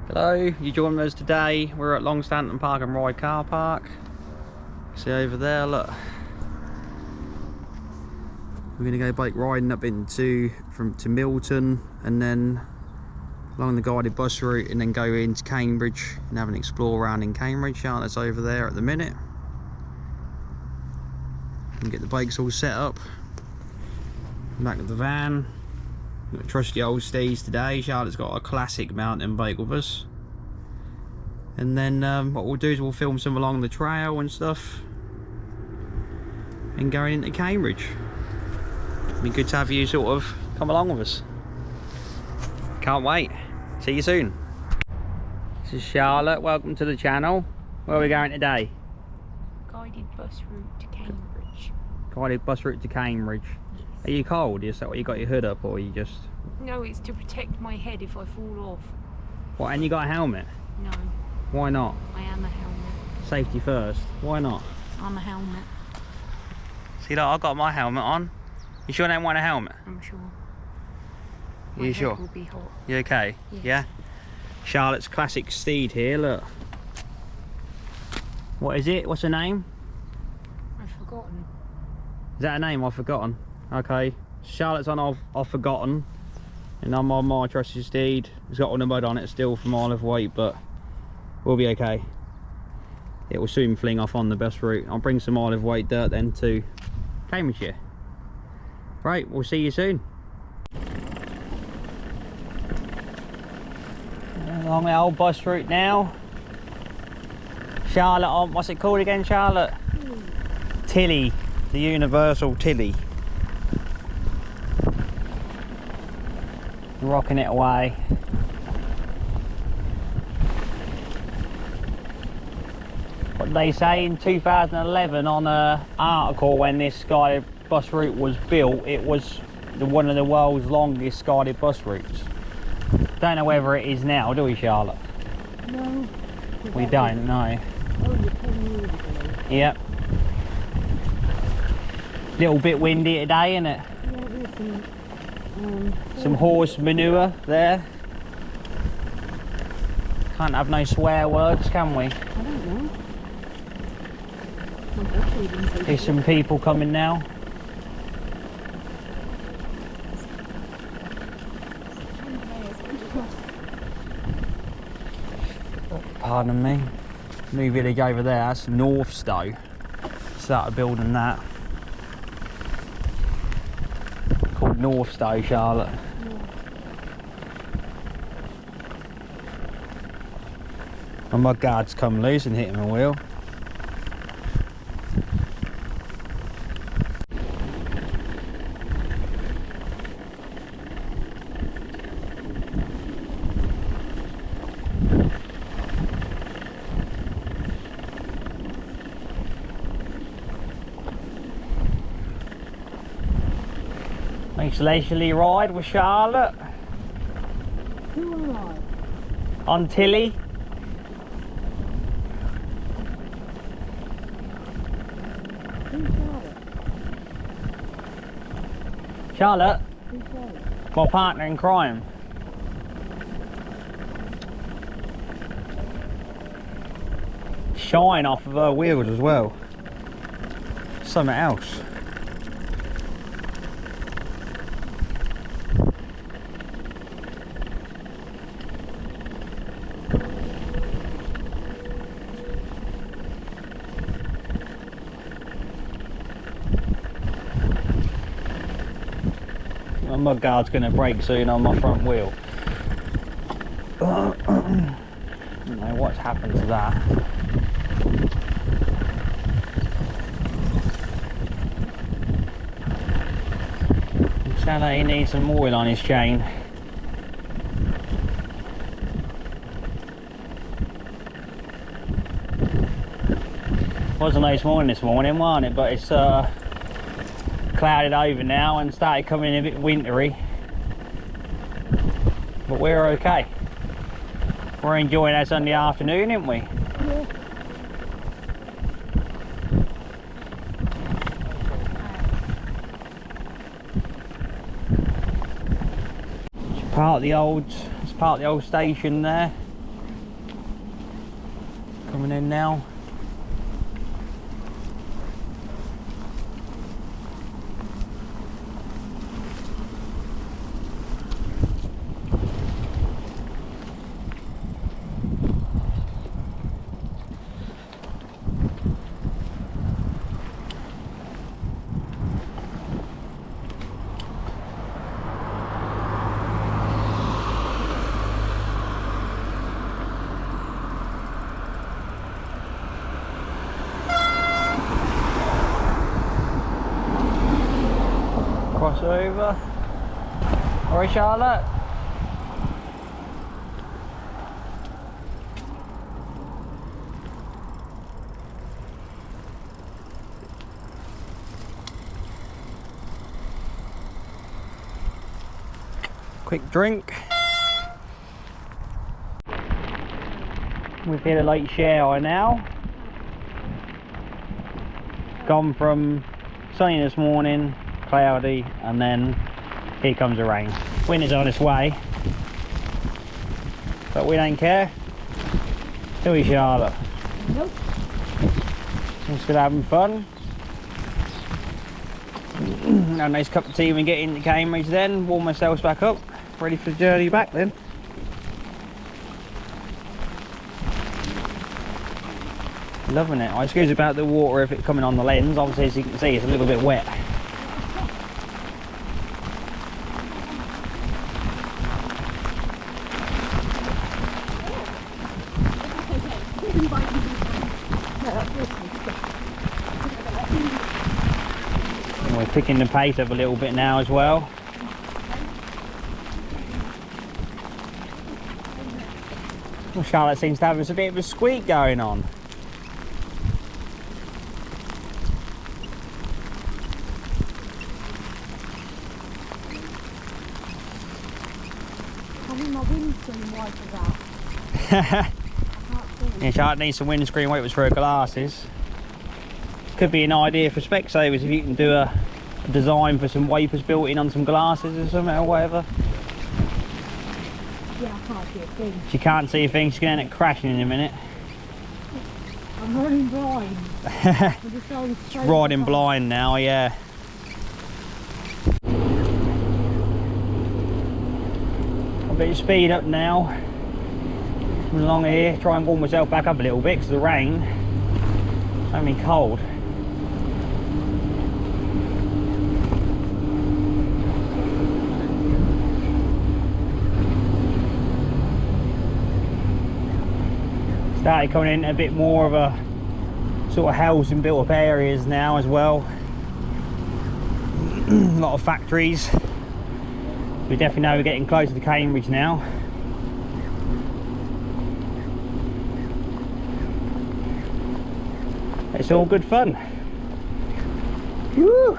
Hello, you joining us today. We're at Longstanton Park and Ride car park. See over there, look. We're going to go bike riding up to Milton and then along the guided bus route and then go into Cambridge and have an explore around in Cambridge. Charlot's over there at the minute. And get the bikes all set up. Back of the van. We've got trusty old Steez today. Charlotte's got a classic mountain bike with us. And then what we'll do is we'll film some along the trail and stuff. And going into Cambridge. It'd be good to have you sort of come along with us. Can't wait. See you soon. This is Charlotte. Welcome to the channel. Where are we going today? Guided bus route to Cambridge. Guided bus route to Cambridge. Yes. Are you cold? Is that why you got your hood up, or you just... No, it's to protect my head if I fall off. What, and you got a helmet? No. Why not? I am a helmet. Safety first. Why not? I'm a helmet. See, look, I've got my helmet on. You sure don't want a helmet? I'm sure. Are you sure? Will be hot. You okay? Yes. Yeah? Charlotte's classic steed here, look. What is it? What's her name? I've forgotten. Is that a name? I've forgotten. Okay. Charlotte's on I've forgotten. And I'm on my trusty steed. It's got all the mud on it still from Isle of Wight, but we'll be okay. It will soon fling off on the bus route. I'll bring some Isle of Wight dirt then to Cambridgeshire. Right, we'll see you soon. Along the old bus route now. Charlotte on, what's it called again, Charlotte? Tilly, the universal Tilly. Rocking it away. What did they say in 2011 on an article when this guided bus route was built? It was one of the world's longest guided bus routes. Don't know whether it is now, do we, Charlotte? No. We don't know. Only 10 years ago. Yep. Little bit windy today, isn't it? Yeah, there's Some horse manure there. Can't have no swear words, can we? I don't know. There's some people coming now. Pardon me. New village over there, that's Northstowe. Started building that. Called Northstowe, Charlotte. My mud guard's come loose and hit my wheel. Nice leisurely ride with Charlotte. Who am I? On Tilly. Who's Charlotte? Charlotte, Who's Charlotte? my partner in crime. Shine off of her wheels as well. Something else. My mudguard's going to break soon on my front wheel. I don't know what's happened to that. Sounds like he needs some oil on his chain. Was a nice morning this morning, wasn't it? But it's clouded over now and started coming a bit wintry. But we're okay. We're enjoying our Sunday afternoon, aren't we? Yeah. It's part of the old station there. coming in now. Crossover. Alright, Charlotte. Quick drink. We've hit a late shower now. Gone from sunny this morning, cloudy, and then here comes the rain. Wind is on its way, but we don't care, do we, Charlotte? Nope. We're still having fun. A nice cup of tea when we get into Cambridge, then warm ourselves back up, ready for the journey back then. Loving it. I excuse about the water if it's coming on the lens. Obviously, as you can see, it's a little bit wet. And we're picking the pace up a little bit now as well. Well, Charlotte seems to have us a bit of a squeak going on. Yeah, Charlotte needs some windscreen wipers for her glasses. Could be an idea for Specsavers if you can do a design for some wipers built in on some glasses or something or whatever. Yeah, I can't see a thing. She can't see a thing, she's going to end up crashing in a minute. I'm running blind. She's riding blind now, yeah. A bit of speed up now. Coming along here, try and warm myself back up a little bit because the rain. It's only cold. Started coming into a bit more of a sort of housing built up areas now as well. A lot of factories. We definitely know we're getting closer to Cambridge now. It's all good fun. Woo!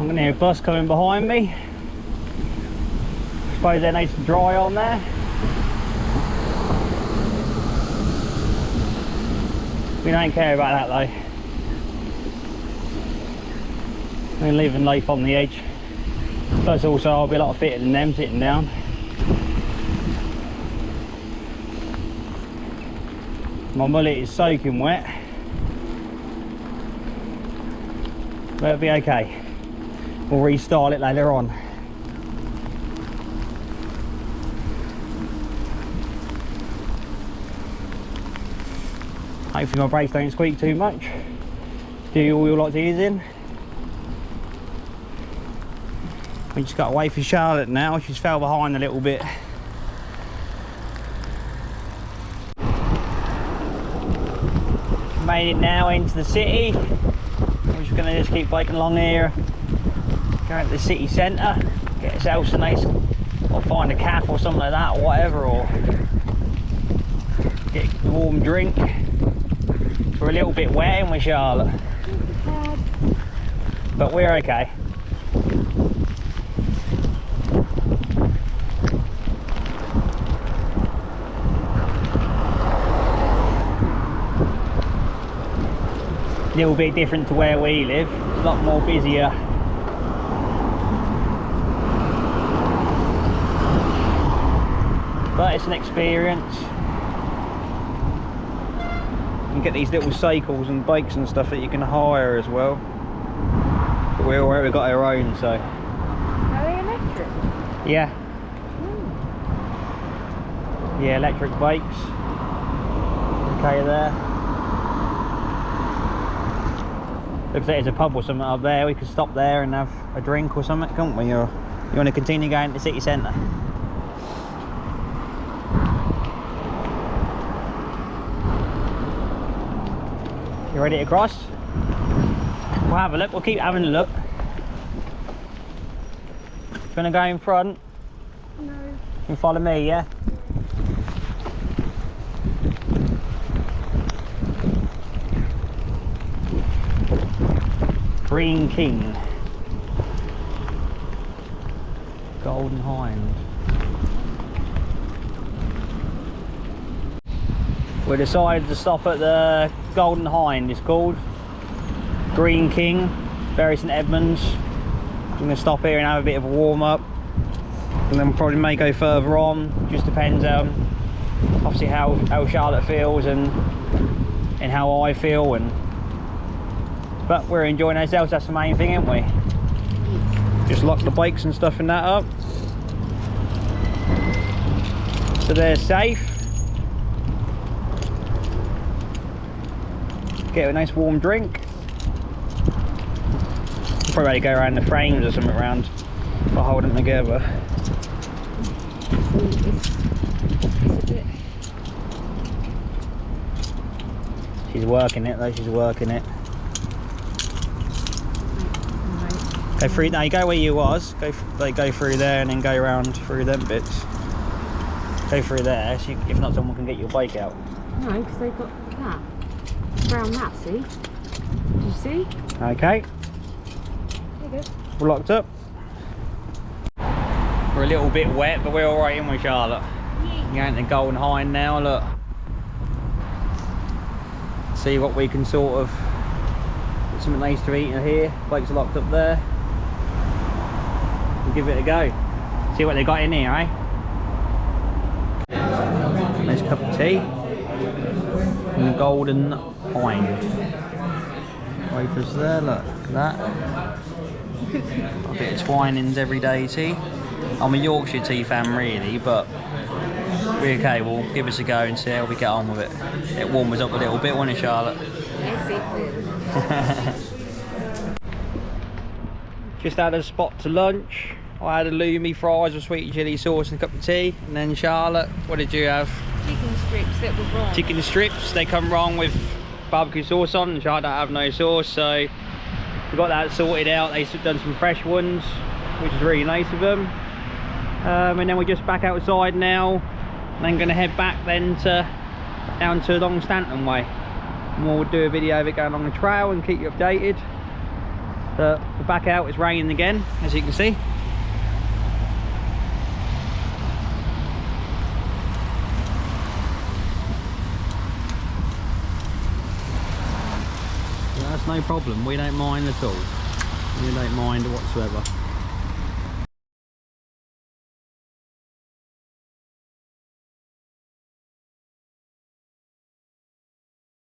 I'm going to hear a bus coming behind me. Suppose they're nice and dry on there. We don't care about that though. We're leaving Leif on the edge. Plus also I'll be a lot fitter than them sitting down. My mullet is soaking wet. But it'll be okay. We'll restyle it later on. Hopefully my brakes don't squeak too much. Do all your lots easing. We just got away from Charlotte now. She's fell behind a little bit. Made it now into the city. we're just gonna keep biking along here, go into the city centre, get ourselves a nice, or find a cafe or something like that, or whatever, or get a warm drink. We're a little bit wet, ain't we, Charlotte? But we're okay. A little bit different to where we live, a lot more busier. But it's an experience. You can get these little cycles and bikes and stuff that you can hire as well. But we've already got our own, so. Are they electric? Yeah. Yeah, electric bikes. Okay there. Looks like there's a pub or something up there. We could stop there and have a drink or something, can't we? Or you want to continue going to the city centre? You ready to cross? We'll have a look. We'll keep having a look. Gonna go in front? No. You follow me, yeah? Green King. Golden Hind. We decided to stop at the Golden Hind, it's called. Green King, Bury St Edmunds. I'm going to stop here and have a bit of a warm up. And then probably may go further on. Just depends obviously how Charlotte feels and how I feel. But we're enjoying ourselves, that's the main thing, ain't we? Just lock the bikes and stuff and that up. So they're safe. Get a nice warm drink. Probably to go around the frames or something around for holding them together. She's working it though, she's working it. Go through, now you go where you was, go through there and then go around through them bits. Go through there, so if not someone can get your bike out. No, because they've got that. Around that, see? Did you see? Okay. There you go. We're locked up. We're a little bit wet, but we're alright, ain't we, Charlotte? Yeah. You're going to Golden Hind now, look. See what we can sort of get something nice to eat in here. Bikes are locked up there. We'll give it a go. See what they got in here, eh? Nice cup of tea. And the Golden Hind. Wafers there, look at that. A bit of Twinings everyday tea. I'm a Yorkshire tea fan really, but we're okay, we'll give us a go and see how we get on with it. It warms us up a little bit, won't it, Charlotte? Yes, it will. Just had a spot to lunch. I had a loomy fries with sweet chilli sauce and a cup of tea. And then Charlotte, what did you have? Chicken strips that were wrong. Chicken strips, they come wrong with barbecue sauce on, and Charlotte don't have no sauce, so we got that sorted out. They've done some fresh ones, which is really nice of them. And then we're just back outside now, and then going to head back then down to Long Stanton way. And we'll do a video of it going along the trail and keep you updated. But we're back out, it's raining again, as you can see. That's no problem, we don't mind at all. We don't mind whatsoever.